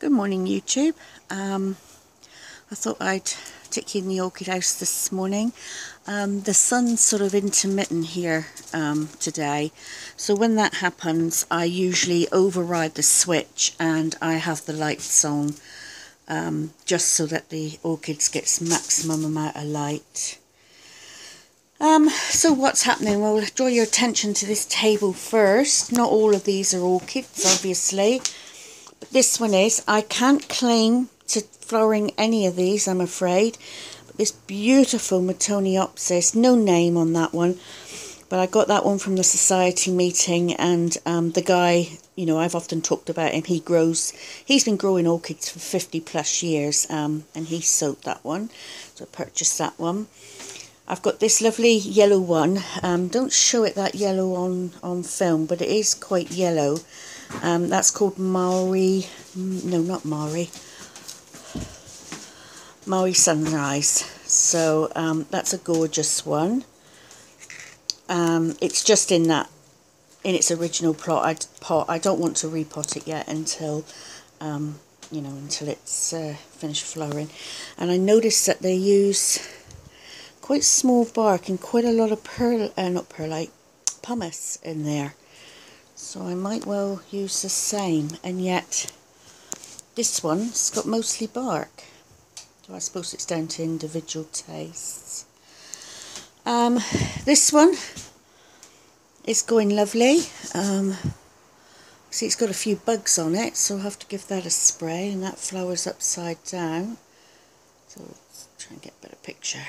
Good morning, YouTube. I thought I'd take you in the orchid house this morning. The sun's sort of intermittent here today, so when that happens I usually override the switch and I have the lights on just so that the orchids gets maximum amount of light. So what's happening? Well, draw your attention to this table first. Not all of these are orchids, obviously. But this one is. I can't claim to flowering any of these, I'm afraid. But this beautiful Metoniopsis, no name on that one. But I got that one from the society meeting, and the guy, you know, I've often talked about him. He's been growing orchids for 50 plus years, and he sold that one. So I purchased that one. I've got this lovely yellow one. Don't show it that yellow on film, but it is quite yellow. That's called Maori, no, not Maori, Maori Sunrise. So that's a gorgeous one. It's just in its original pot. I don't want to repot it yet until until it's finished flowering. And I noticed that they use quite small bark and quite a lot of pumice in there. So I might well use the same, and yet this one's got mostly bark. So I suppose it's down to individual tastes. This one is going lovely. See, it's got a few bugs on it, so I'll have to give that a spray, and that flowers upside down. So let's try and get a better picture.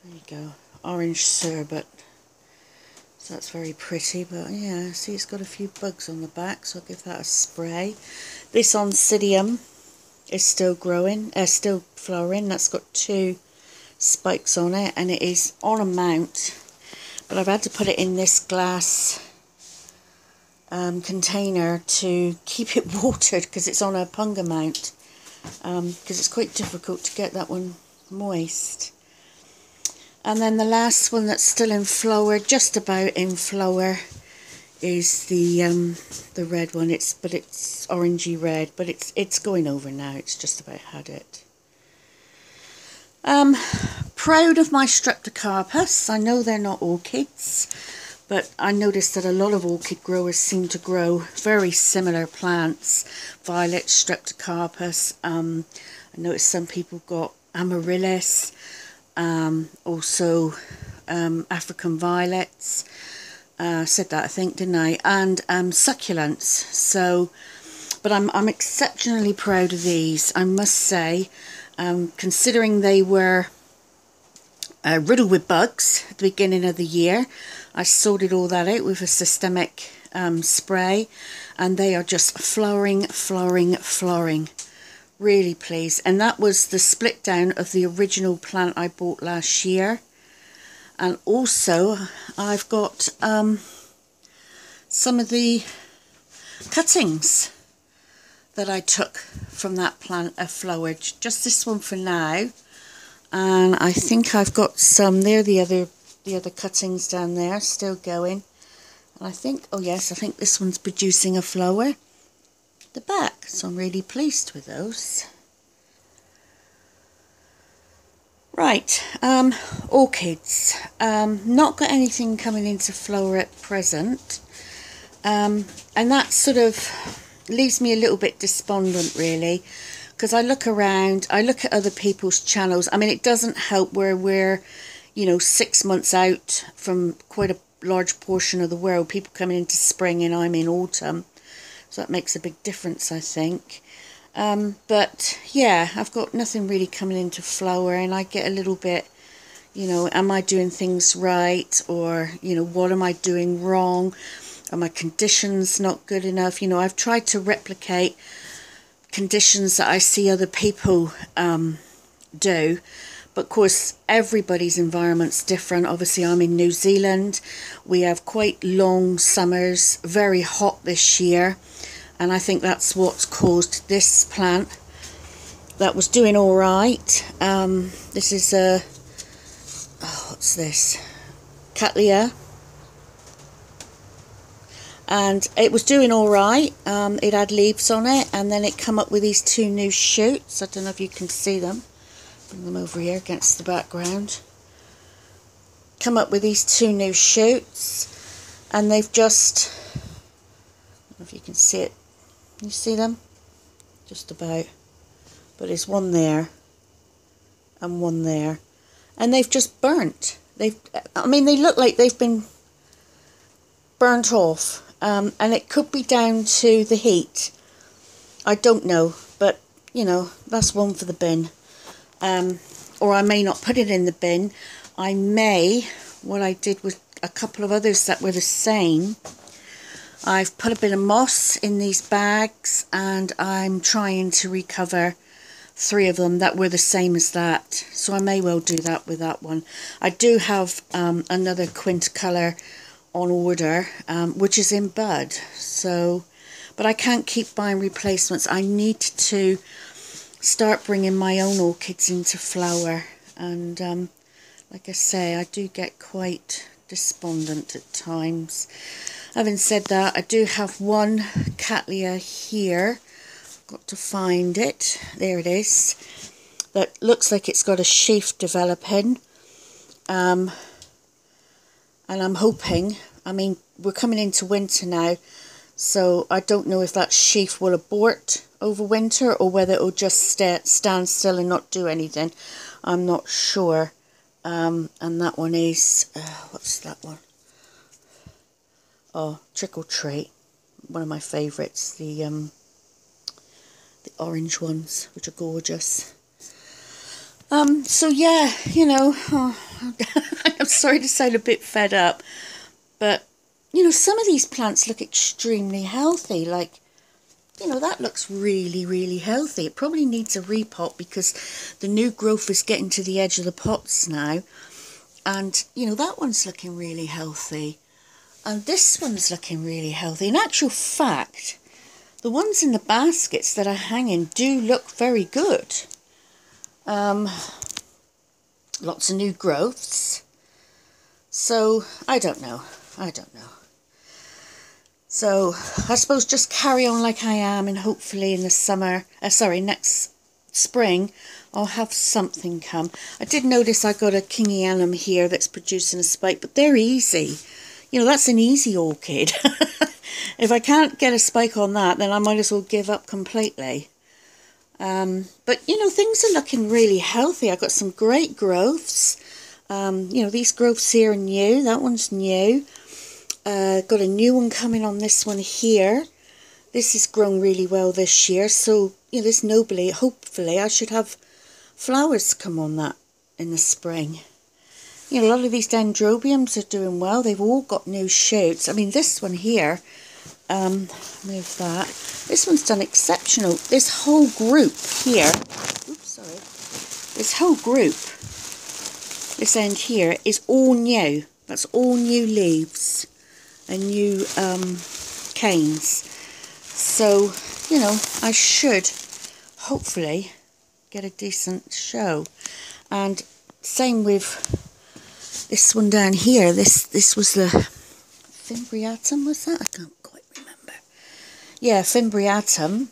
There you go, orange sherbet. So that's very pretty, but yeah, see, it's got a few bugs on the back, so I'll give that a spray. This Oncidium is still growing, still flowering. That's got 2 spikes on it, and it is on a mount, but I've had to put it in this glass container to keep it watered because it's on a punga mount, because it's quite difficult to get that one moist. And then the last one that's still in flower, just about in flower, is the red one. It's orangey red, but it's going over now. It's just about had it. Proud of my Streptocarpus. I know they're not orchids, but I noticed that a lot of orchid growers seem to grow very similar plants. Violet, Streptocarpus. I noticed some people got Amaryllis. Also African violets, said that I think, didn't I, and succulents. So, but I'm exceptionally proud of these, I must say, considering they were riddled with bugs at the beginning of the year. I sorted all that out with a systemic spray, and they are just flowering. Really pleased. And that was the split down of the original plant I bought last year. And also I've got some of the cuttings that I took from that plant of flowered. Just this one for now, and I think I've got some there, the other cuttings down there still going. And I think, oh yes, I think this one's producing a flower the back, so I'm really pleased with those. Right, orchids. Not got anything coming into flower at present, and that sort of leaves me a little bit despondent, really, because I look around, I look at other people's channels. I mean, it doesn't help where we're, 6 months out from quite a large portion of the world, people coming into spring and I'm in autumn. So that makes a big difference, I think. But yeah, I've got nothing really coming into flower, and I get a little bit, am I doing things right? Or, what am I doing wrong? Are my conditions not good enough? I've tried to replicate conditions that I see other people do. But of course, everybody's environment's different. Obviously, I'm in New Zealand. We have quite long summers, very hot this year. And I think that's what's caused this plant that was doing all right. This is what's this? Cattleya. and it was doing all right. It had leaves on it, and then it come up with these two new shoots. I don't know if you can see them. Bring them over here against the background. Come up with these two new shoots, and they've just, I don't know if you can see it. Can you see them? Just about. But there's one there and one there, and they've just burnt. I mean, they look like they've been burnt off, and it could be down to the heat. I don't know, but you know, that's one for the bin. Or I may not put it in the bin. I may, what I did with a couple of others that were the same, I've put a bit of moss in these bags, and I'm trying to recover 3 of them that were the same as that. So I may well do that with that one. I do have another quint colour on order, which is in bud. So, but I can't keep buying replacements. I need to start bringing my own orchids into flower, and like I say, I do get quite despondent at times. Having said that, I do have one Cattleya here, got to find it, there it is, that looks like it's got a sheath developing, and I'm hoping, I mean, we're coming into winter now, so I don't know if that sheath will abort over winter or whether it will just stand still and not do anything. I'm not sure. And that one is, what's that one? Oh, Trick or Treat. One of my favourites. The orange ones, which are gorgeous. So yeah, you know, I'm sorry to sound a bit fed up, but you know, some of these plants look extremely healthy. Like, you know, that looks really, really healthy. It probably needs a repot because the new growth is getting to the edge of the pots now. And, you know, that one's looking really healthy. And this one's looking really healthy. In actual fact, the ones in the baskets that are hanging do look very good. Lots of new growths. So, I don't know. So, I suppose just carry on like I am, and hopefully in the summer, next spring, I'll have something come. I did notice I got a Kingianum here that's producing a spike, but they're easy. You know, that's an easy orchid. If I can't get a spike on that, then I might as well give up completely. But, you know, things are looking really healthy. I've got some great growths. You know, these growths here are new. That one's new. Got a new one coming on this one here. This has grown really well this year. So, you know, this nobly, hopefully, I should have flowers come on that in the spring. You know, a lot of these dendrobiums are doing well. They've all got new shoots. I mean, this one here, move that. This one's done exceptional. This whole group here, oops, sorry. This whole group, this end here, is all new. That's all new leaves and new canes. So, you know, I should hopefully get a decent show. And same with this one down here. This was the Fimbriatum, was that? I can't quite remember. Yeah, Fimbriatum.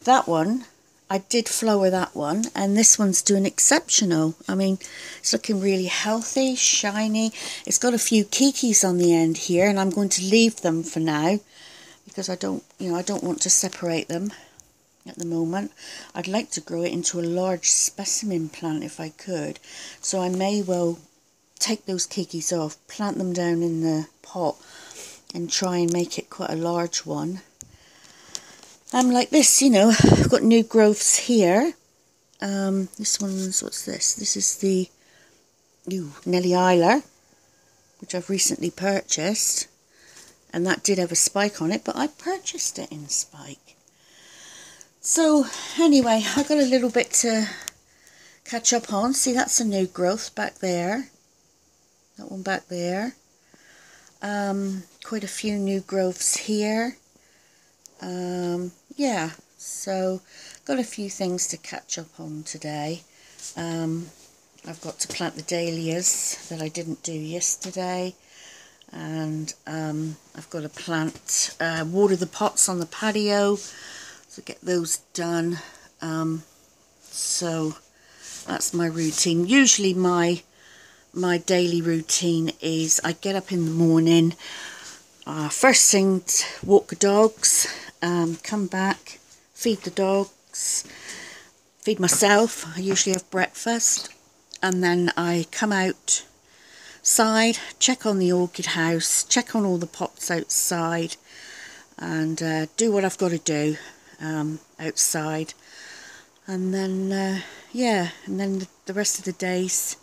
That one, I did flower that one, and this one's doing exceptional. I mean, it's looking really healthy, shiny. It's got a few kikis on the end here, and I'm going to leave them for now because I don't want to separate them at the moment. I'd like to grow it into a large specimen plant if I could, so I may well take those kikis off, plant them down in the pot, and try and make it quite a large one. Like this, you know, I've got new growths here. This one's, what's this? This is the Nellie Isler, which I've recently purchased. And that did have a spike on it, but I purchased it in spike. So, anyway, I got a little bit to catch up on. See, that's a new growth back there. That one back there. Quite a few new growths here. Yeah, so got a few things to catch up on today. I've got to plant the dahlias that I didn't do yesterday. and I've got to plant, water the pots on the patio, so get those done. So that's my routine. Usually my daily routine is I get up in the morning, first thing, walk the dogs, come back, feed the dogs, feed myself. I usually have breakfast, and then I come outside, check on the orchid house, check on all the pots outside, and do what I've got to do outside. And then yeah, and then the rest of the day's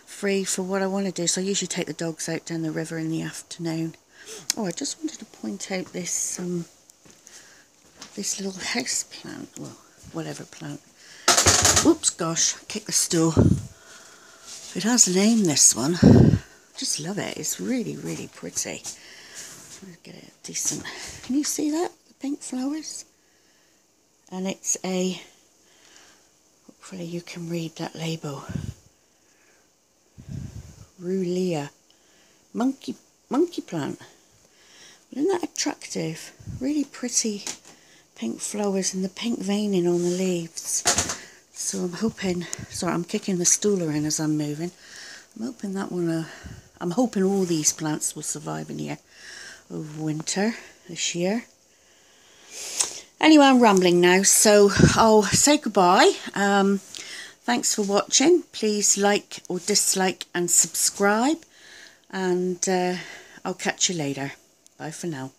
free for what I want to do. So I usually take the dogs out down the river in the afternoon. Oh, I just wanted to point out this this little house plant, well, whatever plant. Oops, gosh, I kicked the stool. It has a name, this one. Just love it. It's really, really pretty. Let's get it decent. Can you see that? The pink flowers? And it's a, hopefully you can read that label. Rulia. Monkey plant. Isn't that attractive? Really pretty pink flowers and the pink veining on the leaves. So I'm hoping, sorry, I'm kicking the stool around as I'm moving. I'm hoping that one, I'm hoping all these plants will survive in here over winter this year. Anyway, I'm rambling now, so I'll say goodbye. Thanks for watching. Please like or dislike and subscribe, and I'll catch you later. Bye for now.